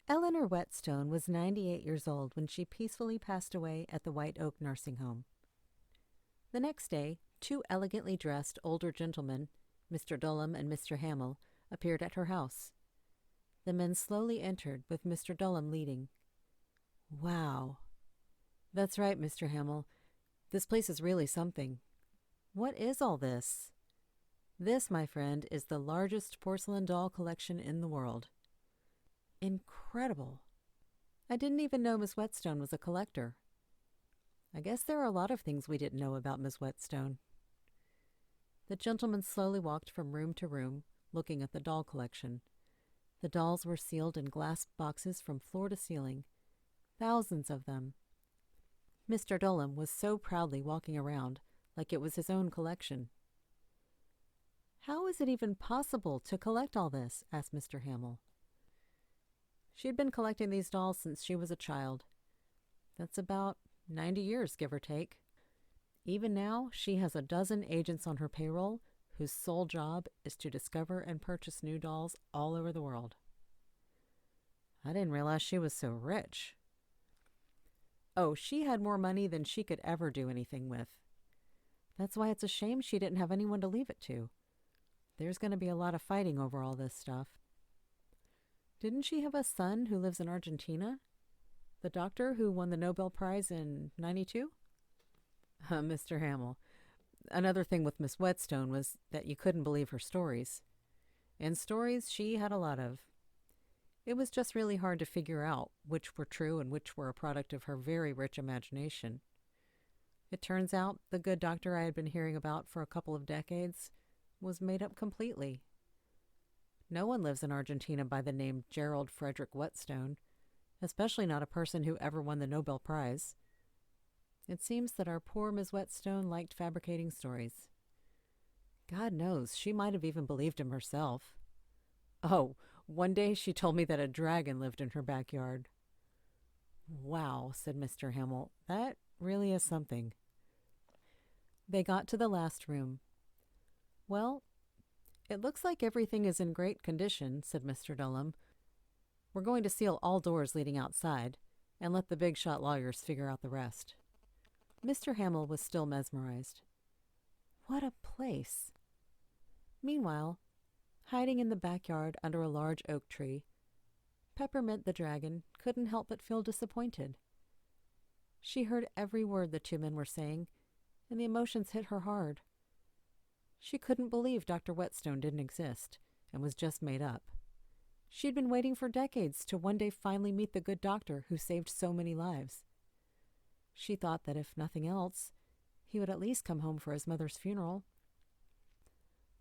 Eleanor Whetstone was 98 years old when she peacefully passed away at the White Oak Nursing Home. The next day, two elegantly dressed older gentlemen, Mr. Dulham and Mr. Hamill, appeared at her house. The men slowly entered, with Mr. Dulham leading. "Wow." "That's right, Mr. Hamill. This place is really something." "What is all this?" "This, my friend, is the largest porcelain doll collection in the world." "Incredible. I didn't even know Miss Whetstone was a collector." "I guess there are a lot of things we didn't know about Miss Whetstone." The gentleman slowly walked from room to room, looking at the doll collection. The dolls were sealed in glass boxes from floor to ceiling. Thousands of them. Mr. Dulham was so proudly walking around, like it was his own collection. "How is it even possible to collect all this?" asked Mr. Hamill. She'd been collecting these dolls since she was a child. That's about 90 years, give or take. Even now, she has a dozen agents on her payroll whose sole job is to discover and purchase new dolls all over the world. "I didn't realize she was so rich." "Oh, she had more money than she could ever do anything with. That's why it's a shame she didn't have anyone to leave it to. There's going to be a lot of fighting over all this stuff." "Didn't she have a son who lives in Argentina? The doctor who won the Nobel Prize in 92? Mr. Hamill, another thing with Miss Whetstone was that you couldn't believe her stories. And stories she had a lot of. It was just really hard to figure out which were true and which were a product of her very rich imagination. It turns out the good doctor I had been hearing about for a couple of decades was made up completely. No one lives in Argentina by the name Gerald Frederick Whetstone, especially not a person who ever won the Nobel Prize. It seems that our poor Miss Whetstone liked fabricating stories. God knows, she might have even believed him herself. Oh, one day she told me that a dragon lived in her backyard." "Wow," said Mr. Hamill. "That really is something." They got to the last room. "Well, it looks like everything is in great condition," said Mr. Dulham. "We're going to seal all doors leading outside and let the big shot lawyers figure out the rest." Mr. Hamill was still mesmerized. What a place! Meanwhile, hiding in the backyard under a large oak tree, Peppermint the dragon couldn't help but feel disappointed. She heard every word the two men were saying, and the emotions hit her hard. She couldn't believe Dr. Whetstone didn't exist and was just made up. She'd been waiting for decades to one day finally meet the good doctor who saved so many lives. She thought that if nothing else, he would at least come home for his mother's funeral.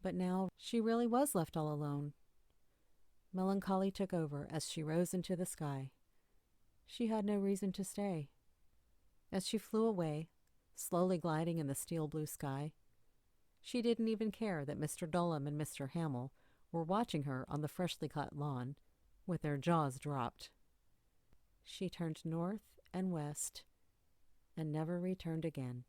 But now she really was left all alone. Melancholy took over as she rose into the sky. She had no reason to stay. As she flew away, slowly gliding in the steel blue sky, she didn't even care that Mr. Dulham and Mr. Hamill were watching her on the freshly cut lawn, with their jaws dropped. She turned north and west and never returned again.